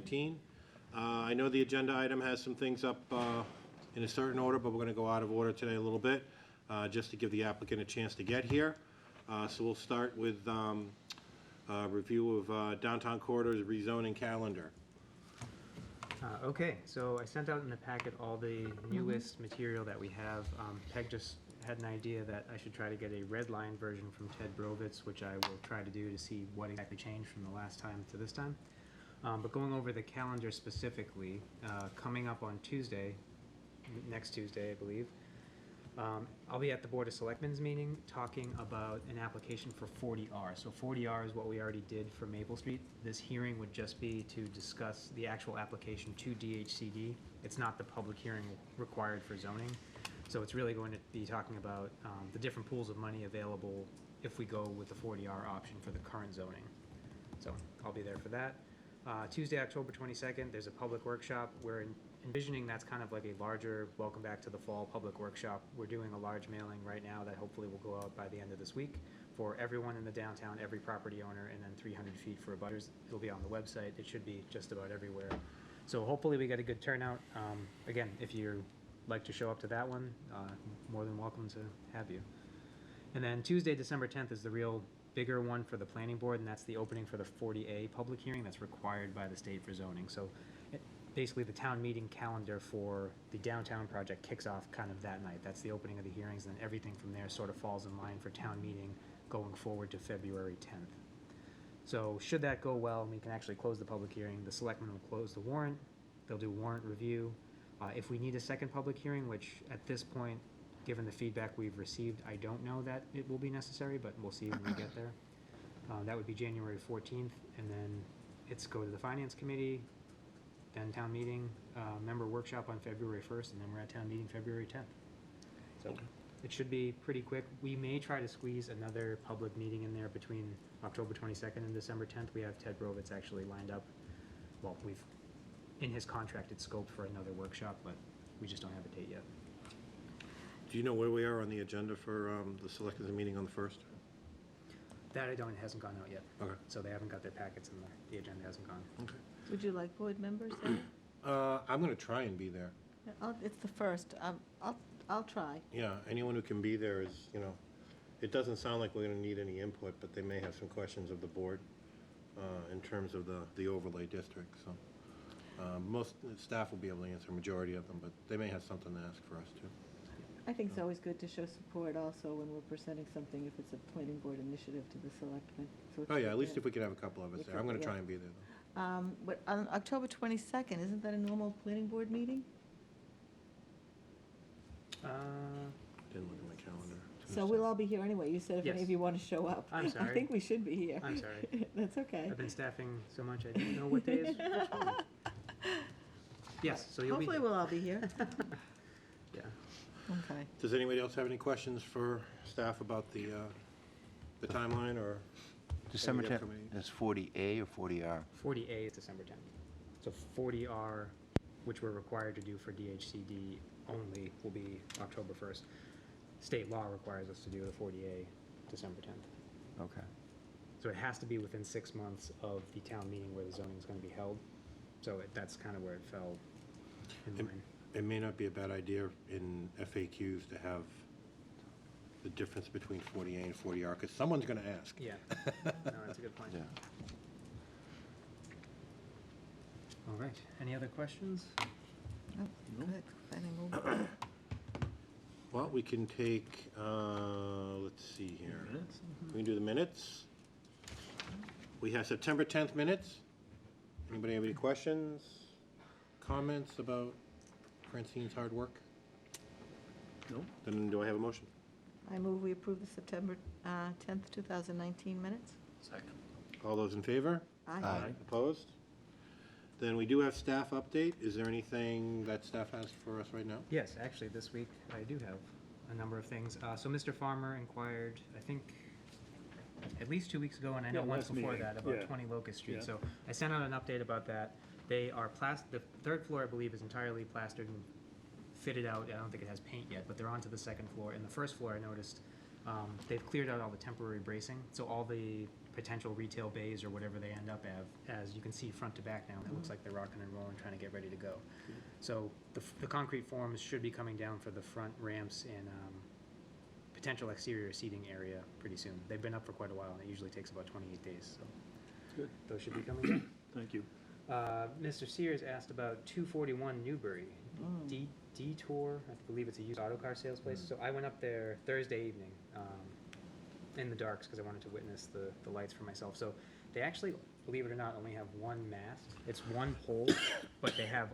2019. I know the agenda item has some things up in a certain order, but we're going to go out of order today a little bit, just to give the applicant a chance to get here. So we'll start with review of downtown corridors rezoning calendar. Okay, so I sent out in the packet all the newest material that we have. Peg just had an idea that I should try to get a red line version from Ted Brovitz, which I will try to do to see what exactly changed from the last time to this time. But going over the calendar specifically, coming up on Tuesday, next Tuesday, I believe, I'll be at the Board of Selectmen's meeting talking about an application for 40R. So 40R is what we already did for Maple Street. This hearing would just be to discuss the actual application to DHCD. It's not the public hearing required for zoning. So it's really going to be talking about the different pools of money available if we go with the 40R option for the current zoning. So I'll be there for that. Tuesday, October 22nd, there's a public workshop. We're envisioning that's kind of like a larger welcome back to the fall public workshop. We're doing a large mailing right now that hopefully will go out by the end of this week for everyone in the downtown, every property owner, and then 300 feet for abutters. It'll be on the website. It should be just about everywhere. So hopefully we get a good turnout. Again, if you'd like to show up to that one, more than welcome to have you. And then Tuesday, December 10th is the real bigger one for the planning board, and that's the opening for the 40A public hearing that's required by the state for zoning. So basically the town meeting calendar for the downtown project kicks off kind of that night. That's the opening of the hearings, and then everything from there sort of falls in line for town meeting going forward to February 10th. So should that go well, and we can actually close the public hearing, the selectmen will close the warrant, they'll do warrant review. If we need a second public hearing, which at this point, given the feedback we've received, I don't know that it will be necessary, but we'll see when we get there. That would be January 14th, and then it's go to the Finance Committee, then town meeting, member workshop on February 1st, and then we're at town meeting February 10th. So it should be pretty quick. We may try to squeeze another public meeting in there between October 22nd and December 10th. We have Ted Brovitz actually lined up. Well, we've in his contracted scope for another workshop, but we just don't have a date yet. Do you know where we are on the agenda for the selectmen's meeting on the 1st? That I don't, it hasn't gone out yet. Okay. So they haven't got their packets and the agenda hasn't gone. Okay. Would you like board members there? I'm going to try and be there. It's the first. I'll try. Yeah, anyone who can be there is, it doesn't sound like we're going to need any input, but they may have some questions of the board in terms of the overlay district. So most staff will be able to answer a majority of them, but they may have something to ask for us too. I think it's always good to show support also when we're presenting something, if it's a planning board initiative to the selectmen. So Oh yeah, at least if we could have a couple of us there. I'm going to try and be there though. But on October 22nd, isn't that a normal planning board meeting? Didn't look at my calendar. So we'll all be here anyway. You said if any Yes. of you want to show up. I'm sorry. I think we should be here. I'm sorry. That's okay. I've been staffing so much I didn't know what day is which one. Yes, so you'll Hopefully be we'll all be here. yeah. Okay. Does anybody else have any questions for staff about the timeline or? December any 10th, upcoming- that's 40A or 40R? 40A is December 10th. So 40R, which we're required to do for DHCD only, will be October 1st. State law requires us to do the 40A December 10th. Okay. So it has to be within 6 months of the town meeting where the zoning is going to be held. So that's kind of where it fell in line. It may not be a bad idea in FAQs to have the difference between 40A and 40R, because someone's going to ask. Yeah, no, that's a good point. Yeah. All right, any other questions? Oh, good. Planning board. Well, we can take, let's see here. We can do the minutes. We have September 10th minutes. Anybody have any questions, comments about Francine's hard work? No. Then do I have a motion? I move we approve the September 10th, 2019 minutes. Second. All those in favor? Aye. Opposed? Then we do have staff update. Is there anything that staff has for us right now? Yes, actually, this week I do have a number of things. So Mr. Farmer inquired, I think, at least 2 weeks ago, and I know once before that, about 20 Locust Street. So I sent out an update about that. They are the third floor, I believe, is entirely plastered and fitted out. I don't think it has paint yet, but they're onto the second floor. And the first floor, I noticed, They've cleared out all the temporary bracing, so all the potential retail bays or whatever they end up as you can see front to back now, it looks like they're rocking and rolling, trying to get ready to go. So the concrete forms should be coming down for the front ramps and potential exterior seating area pretty soon. They've been up for quite a while, and it usually takes about 28 days, so Good. those should be coming down. Thank you. Mr. Sears asked about 241 Newbury. Detour, I believe it's a used auto car sales place. So I went up there Thursday evening in the darks because I wanted to witness the lights for myself. So they actually, believe it or not, only have one mast. It's one pole, but they have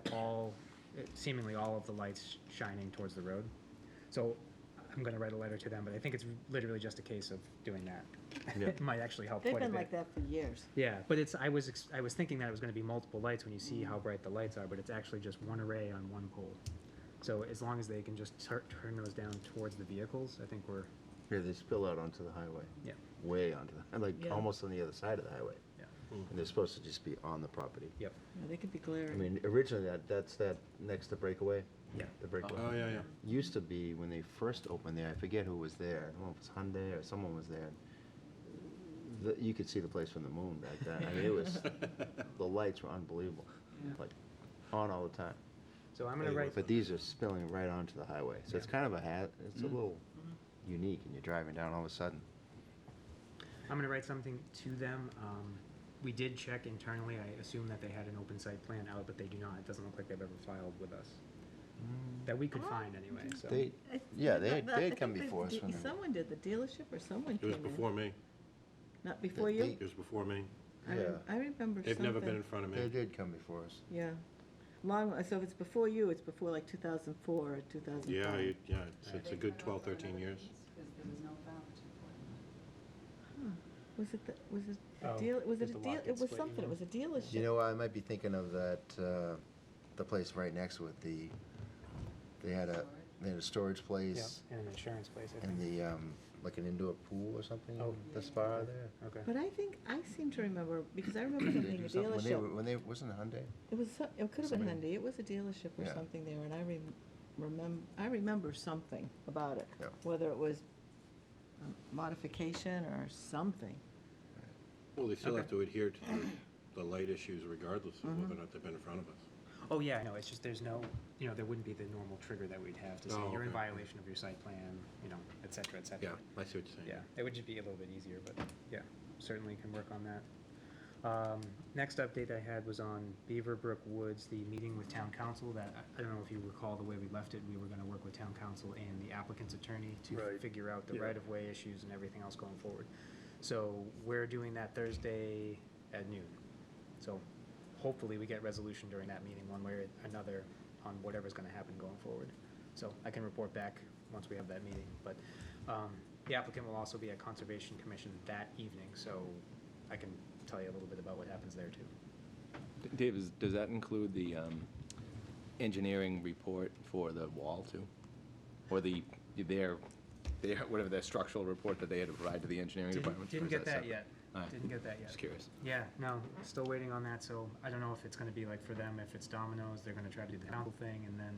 seemingly all of the lights shining towards the road. So I'm going to write a letter to them, but I think it's literally just a case of doing that. It might actually help They've quite a been bit. like that for years. Yeah, but I was thinking that it was going to be multiple lights when you see how bright the lights are, but it's actually just one array on one pole. So as long as they can just turn those down towards the vehicles, I think we're, Yeah, they spill out onto the highway. Yeah. Way onto the, like, Yeah. almost on the other side of the highway. yeah. And they're supposed to just be on the property. Yep. Yeah, they could be I glaring. mean, originally, that's that next to Breakaway. Yeah. The Breakaway. Oh, yeah. Used to be, when they first opened there, I forget who was there. I don't know if it was Hyundai or someone was there. You could see the place from the moon back then. I mean, it was, the lights were unbelievable. Yeah. Like, on all the time. So I'm going to write, But these are spilling right onto the highway. So it's Yeah. kind of it's a little unique, and you're driving down all of a sudden. I'm going to write something to them. We did check internally. I assume that they had an open site plan out, but they do not. It doesn't look like they've ever filed with us. That we could find anyway, so. They come before us when they- Someone did, the dealership or someone It came was in. before me. Not before They- you? It was before me. I Yeah. I remember something. They've never been in front of They me. did come before us. Yeah. So if it's before you, it's before like 2004 or 2005. Yeah, it's a good 12, 13 years. Was it Oh, a deal, was it did a the deal, lot it get was split, you something, it know? was a dealership. You know, I might be thinking of that, the place right next to it, they had a storage Yeah, place and an insurance place, I and think. the, like an indoor pool or something, Oh. the spa there. Okay. But I seem to remember, because I remember them They being do a something- dealership. When they, wasn't it Hyundai? It was, it could have been Somebody- Hyundai, it was a dealership or Yeah. something there, and I remember something about it. Yeah. Whether it was a modification or something. Well, they still Okay. have to adhere to the light issues regardless of whether or not they've been in front of us. Oh, yeah, no, it's just there's no, there wouldn't be the normal trigger that we'd have to say Oh, you're in okay. violation of your site plan, et cetera, et cetera. Yeah, I see what you're saying. Yeah, it would just be a little bit easier, but yeah, certainly can work on that. Next update I had was on Beaverbrook Woods, the meeting with town council that, I don't know if you recall the way we left it, we were gonna work with town council and the applicant's attorney to Right. figure out the Yeah. right-of-way issues and everything else going forward. So we're doing that Thursday at noon. So hopefully we get resolution during that meeting, one way or another, on whatever's gonna happen going forward. So I can report back once we have that meeting, but the applicant will also be at Conservation Commission that evening, so I can tell you a little bit about what happens there too. Dave, does that include the engineering report for the wall too? Or whatever their structural report that they had to provide to the engineering department? Didn't Or is get that separate? yet. All right. Didn't get that yet. Just curious. Yeah, no, still waiting on that, so I don't know if it's gonna be like for them, if it's Domino's, they're gonna try to do the council thing and then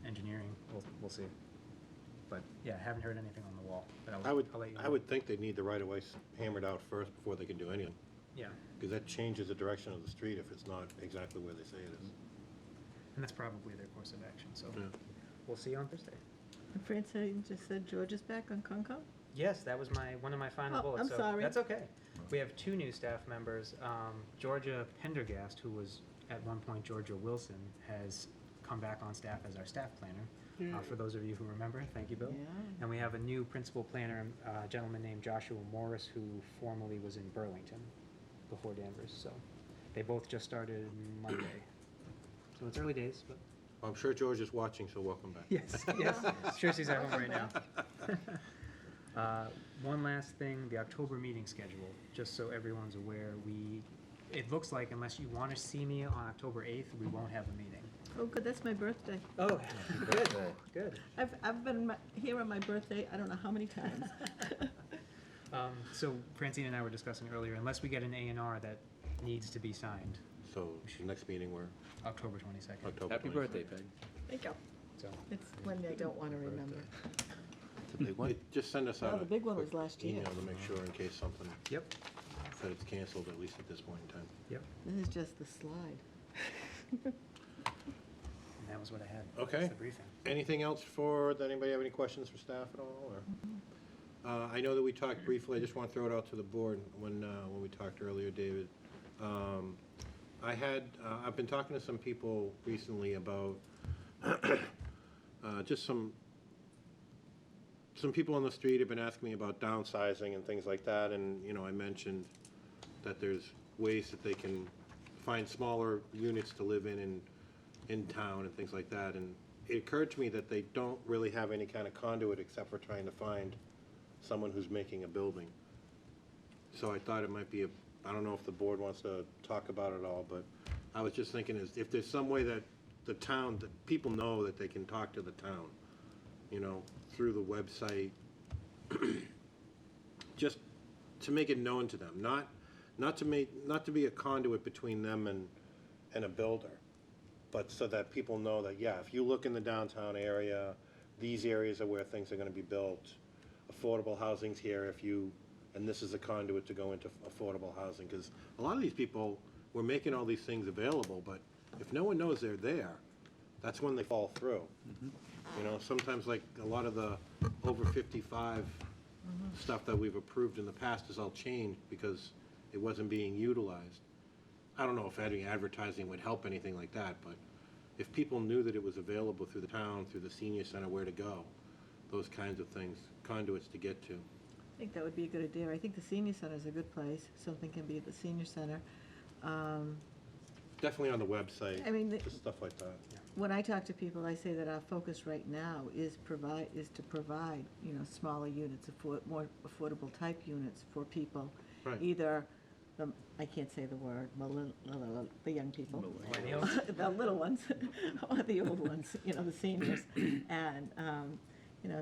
engineering, we'll see. But, yeah, haven't heard anything on the wall, but I would, I'll let you know. I would think they'd need the right-of-way hammered out first before they can do anything, Yeah, because that changes the direction of the street if it's not exactly where they say it is. and that's probably their course of action, so Yeah. we'll see you on Thursday. And Francine just said George is back on Concom? Yes, that was one of my final Oh, bullets. I'm so sorry. That's okay. We have two new staff members. Georgia Pendergast, who was at one point Georgia Wilson, has come back on staff as our staff planner. For those of you who remember, thank you, Bill. Yeah. And we have a new principal planner, a gentleman named Joshua Morris, who formerly was in Burlington before Danvers. So they both just started Monday. So it's early days, but I'm sure George is watching, so welcome back. yes, yes. Sure, she's at home right now. One last thing, the October meeting schedule, just so everyone's aware, it looks like unless you want to see me on October 8th, we won't have a meeting. Oh, good, that's my birthday. Oh, good, birthday. good. I've been here on my birthday, I don't know how many times. So Francine and I were discussing earlier, unless we get an A&R that needs to be signed, So, the next meeting, we're October 22nd. October 22nd. Happy birthday, Peg. Thank you. So, It's one I don't want to remember. Just send us out Well, the a big one quick was last year. email to make sure in case something Yep, said it's canceled, at least at this point in time. yep, This is just the slide. and that was what I had. Okay. That's the briefing. Anything else does anybody have any questions for staff at all, or? I know that we talked briefly, I just want to throw it out to the board when we talked earlier, David. I've been talking to some people recently about, just some people on the street have been asking me about downsizing and things like that, and, I mentioned that there's ways that they can find smaller units to live in town and things like that, and it occurred to me that they don't really have any kind of conduit except for trying to find someone who's making a building. So I thought it might be I don't know if the board wants to talk about it all, but I was just thinking if there's some way that that people know that they can talk to the town, through the website, just to make it known to them, not to be a conduit between them and a builder, but so that people know that, yeah, if you look in the downtown area, these areas are where things are gonna be built. Affordable housing's here and this is a conduit to go into affordable housing, because a lot of these people, we're making all these things available, but if no one knows they're there, that's when they fall through. Sometimes like a lot of the over 55 stuff that we've approved in the past is all changed because it wasn't being utilized. I don't know if adding advertising would help anything like that, but if people knew that it was available through the town, through the senior center, where to go, those kinds of things, conduits to get to. I think that would be a good idea. I think the senior center is a good place. Something can be at the senior center. Definitely on the website, I mean, just stuff like that. when I talk to people, I say that our focus right now is to provide, smaller units, more affordable type units for people. Right. Either, I can't say the word, the young people. Millennials? The little ones, or the old ones, the seniors. And,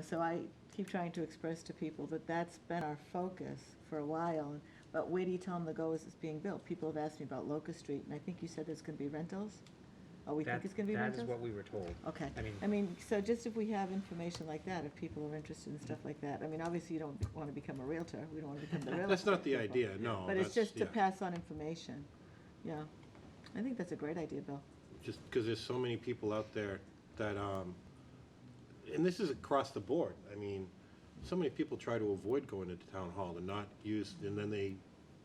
so I keep trying to express to people that that's been our focus for a while. But where do you tell them to go as it's being built? People have asked me about Locust Street, and I think you said there's gonna be rentals? Oh, we think it's gonna be rentals? That is what we were told. Okay. I mean- So just if we have information like that, if people are interested in stuff like that, obviously you don't want to become a Realtor, we don't want to become the real That's not estate the people. idea, no. But it's that's- just to yeah. pass on information, yeah. I think that's a great idea, Bill. Just because there's so many people out there that, and this is across the board, so many people try to avoid going into town hall and then they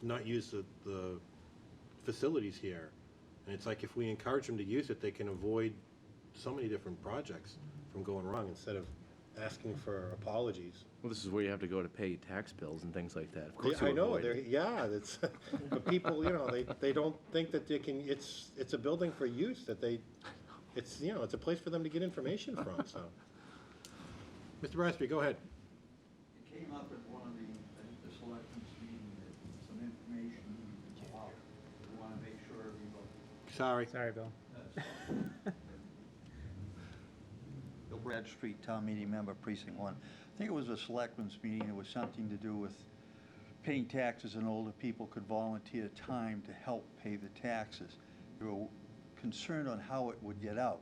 not use the facilities here. And it's like, if we encourage them to use it, they can avoid so many different projects from going wrong instead of asking for apologies. Well, this is where you have to go to pay tax bills and things like that. Of course Yeah, you I know, avoid it. that's, but people, they don't think that they can, it's a building for use, that it's a place for them to get information from, so. Mr. Brasby, go ahead. It came up at one of the selectmen's meeting that some information needed to go out. We want to make sure everybody. Sorry. Sorry, Bill. Bill Bradstreet, town meeting member, precinct 1. I think it was a selectmen's meeting. It was something to do with paying taxes, and older people could volunteer time to help pay the taxes. They were concerned on how it would get out.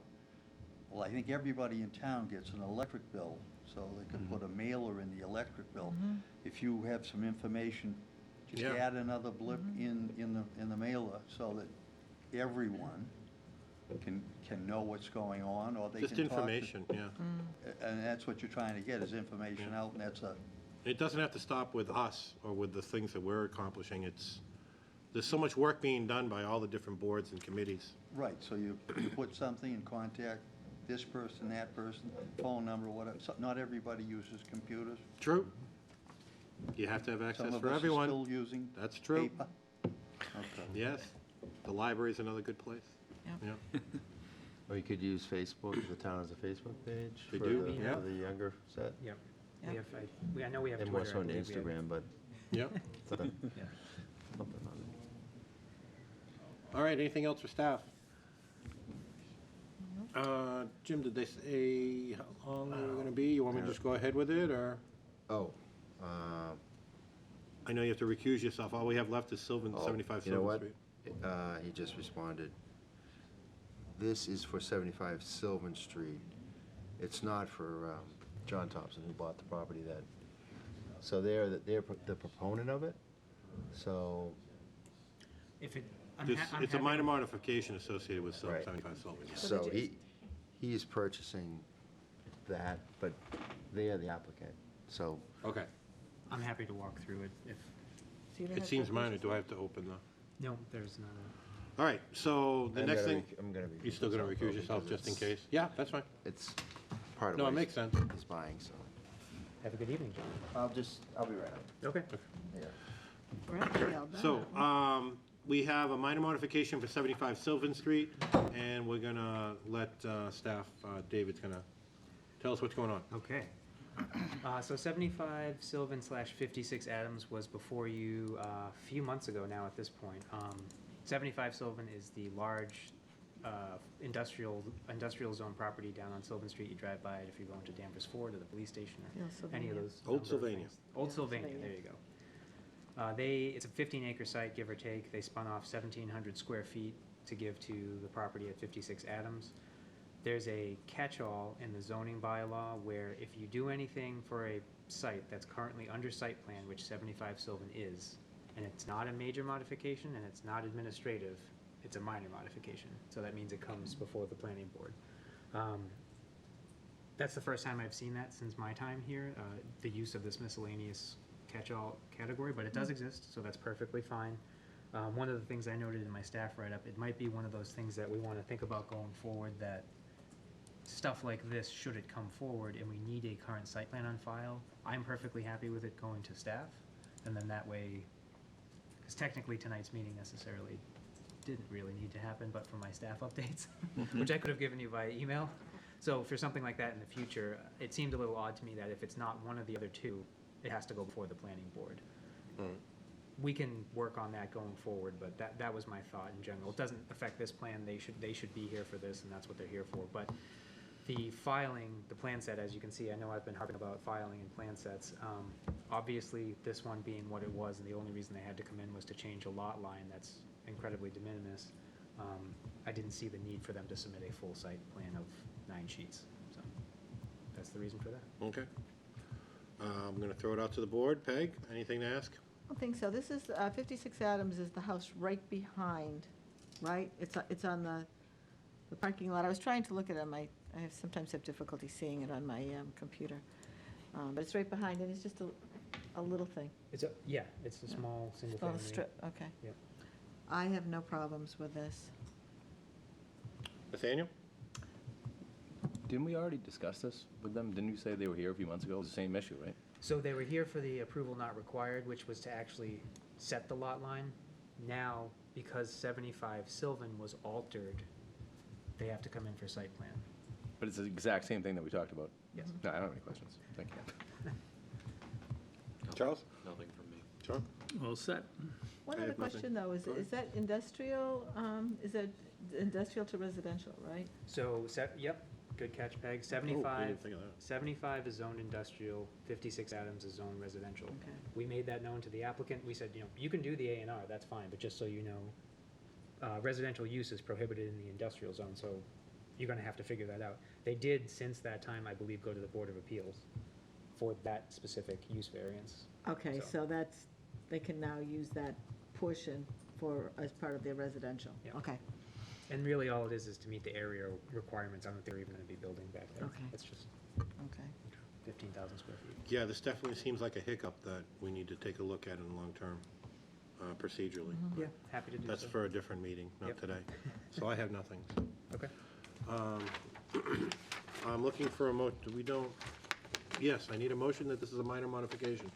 Well, I think everybody in town gets an electric bill, so they could put a mailer in the electric bill. If you have some information, just Yeah. add another blip in the mailer so that everyone can know what's going on, or they can Just talk to- information, yeah. And that's what you're trying to get, is information out, and that's It doesn't have to stop with us or with the things that we're accomplishing. There's so much work being done by all the different boards and committees. right, so you put something in contact, this person, that person, phone number, whatever. So not everybody uses computers. True. You have to have Some access of for us are everyone. still using That's true. paper. Okay. Yes. The library's another good place. Yeah. Yeah. Or you could use Facebook, the town has a Facebook page They for do, the, yeah. for the younger set. Yep. Yep. I know we have And Twitter. more so I on believe we have- Instagram, but Yeah. something Yeah. on it. All right, anything else for staff? Jim, did they say how long they were gonna be? You want me to just go ahead with it, or? Oh, I know you have to recuse yourself. All we have left is 75 you know Sylvan what? Street. He just responded. This is for 75 Sylvan Street. It's not for John Thompson, who bought the property that, so they're the proponent of it, so, If it, It's a minor modification associated with Right. 75 Sylvan. yeah. so he's purchasing that, but they are the applicant, so. Okay. I'm happy to walk through it if, So you don't It have seems to- minor. Do I have to open the? no, there's not a. All right, so the I'm next gonna thing, I'm gonna you're still going to myself, recuse yourself because just in it's- case? Yeah, that's fine. It's part of No, what it makes sense. he's buying, so. Have a good evening, John. I'll be right out. Okay. Yeah. Right, well done. So, we have a minor modification for 75 Sylvan Street, and we're gonna let staff, David's gonna tell us what's going on. Okay. So 75 Sylvan / 56 Adams was before you a few months ago now at this point. 75 Sylvan is the large industrial zone property down on Sylvan Street. You drive by it if you're going to Danvers Ford or the police station Yeah, or any of Sylvania. those. Old number of Sylvania. things. Old Yeah, Sylvania, Sylvania. there you go. It's a 15-acre site, give or take. They spun off 1,700 square feet to give to the property at 56 Adams. There's a catch-all in the zoning bylaw where if you do anything for a site that's currently under site plan, which 75 Sylvan is, and it's not a major modification and it's not administrative, it's a minor modification. So that means it comes before the planning board. That's the first time I've seen that since my time here, the use of this miscellaneous catch-all category, but it does exist, so that's perfectly fine. One of the things I noted in my staff write-up, it might be one of those things that we want to think about going forward, that stuff like this, should it come forward and we need a current site plan on file, I'm perfectly happy with it going to staff, and then that way, because technically tonight's meeting necessarily didn't really need to happen, but for my staff updates, which I could have given you via email. So for something like that in the future, it seemed a little odd to me that if it's not one of the other two, it has to go before the planning board. We can work on that going forward, but that was my thought in general. It doesn't affect this plan, they should be here for this, and that's what they're here for. But the filing, the plan set, as you can see, I know I've been harping about filing and plan sets. Obviously, this one being what it was, and the only reason they had to come in was to change a lot line that's incredibly de minimis. I didn't see the need for them to submit a full site plan of 9 sheets, so that's the reason for that. Okay. I'm gonna throw it out to the board. Peg, anything to ask? I don't think so. This is, 56 Adams is the house right behind, right? It's on the parking lot. I was trying to look at it on my, sometimes have difficulty seeing it on my computer. But it's right behind, and it's just a little thing. It's a small, single Small family. strip, okay. Yep. I have no problems with this. Nathaniel? Didn't we already discuss this with them? Didn't you say they were here a few months ago? It was the same issue, right? So they were here for the approval not required, which was to actually set the lot line. Now, because 75 Sylvan was altered, they have to come in for site plan. But it's the exact same thing that we talked about. Yes. No, I don't have any questions. Thank you. Charles? Nothing from me. John? All set. One I other have nothing. question, though, Go ahead. is that industrial, is that industrial to residential, right? So, yep, good catch, Peg. Oh, I 75, didn't think of that. 75 is zoned industrial, 56 Adams is zoned residential. Okay. We made that known to the applicant. We said, you can do the A&R, that's fine, but just so you know, residential use is prohibited in the industrial zone, so you're gonna have to figure that out. They did, since that time, I believe, go to the Board of Appeals for that specific use variance. Okay, So- so that's, they can now use that portion as part of their residential? Yeah. Okay, And really, all it is to meet the area requirements. I don't think they're even gonna be building back there. Okay. It's just okay. 15,000 square feet. Yeah, this definitely seems like a hiccup that we need to take a look at in the long term, procedurally. Yeah, happy to do so. That's for a different meeting, not Yep. today. So I have nothing. Okay. I'm looking for yes, I need a motion that this is a minor modification.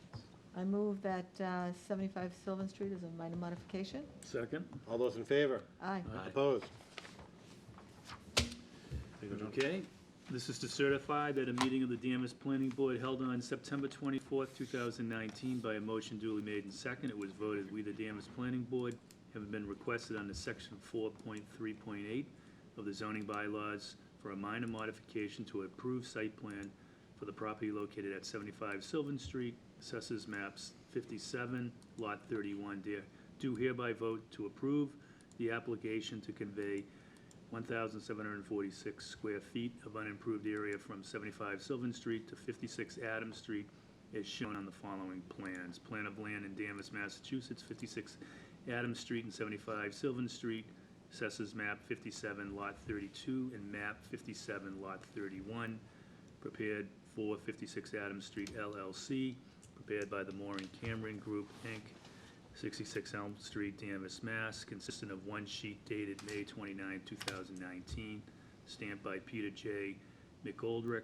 I move that 75 Sylvan Street is a minor modification. Second. All those in favor? Aye. Aye. Opposed? There you go, John. Okay. This is to certify that a meeting of the Danvers Planning Board held on September 24th, 2019 by a motion duly made and second. It was voted, we, the Danvers Planning Board, have been requested under section 4.3.8 of the zoning bylaws for a minor modification to approved site plan for the property located at 75 Sylvan Street, Assessors Maps 57, Lot 31. Do hereby vote to approve the application to convey 1,746 square feet of unimproved area from 75 Sylvan Street to 56 Adams Street, as shown on the following plans. Plan of land in Danvers, Massachusetts, 56 Adams Street and 75 Sylvan Street, Assessors Map 57, Lot 32, and Map 57, Lot 31, prepared for 56 Adams Street LLC, prepared by the Moore and Cameron Group, Inc., 66 Elm Street, Danvers, Mass., consisting of one sheet dated May 29, 2019, stamped by Peter J. McGoldrick,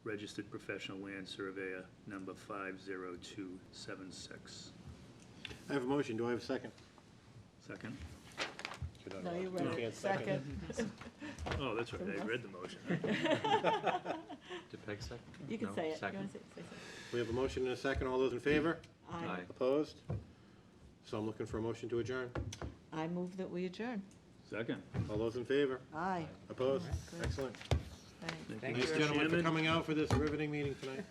registered professional land surveyor, number 50276. I have a motion, do I have a second? Second? No, you You read it. can't Second. Oh, that's right, I read the motion. Did Peg second? You can No? say it. You Second. wanna say it? We have a motion and a second, all those in favor? Aye. Opposed? So I'm looking for a motion to adjourn. I move that we adjourn. Second. All those in favor? Aye. Opposed? Good. Excellent. Thanks. Thank Thanks, you. gentlemen, for Chairman. coming out for this riveting meeting tonight.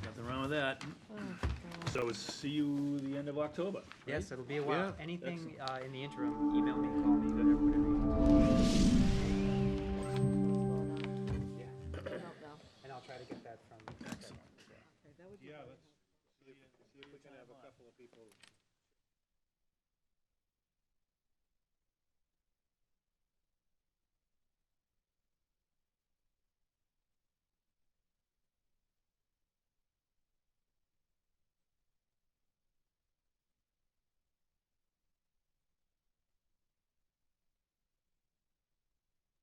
Nothing wrong with that. Oh, God. So see you the end of October. Yes, it'll be a while. Yeah. Anything in the interim, email me, call me, whatever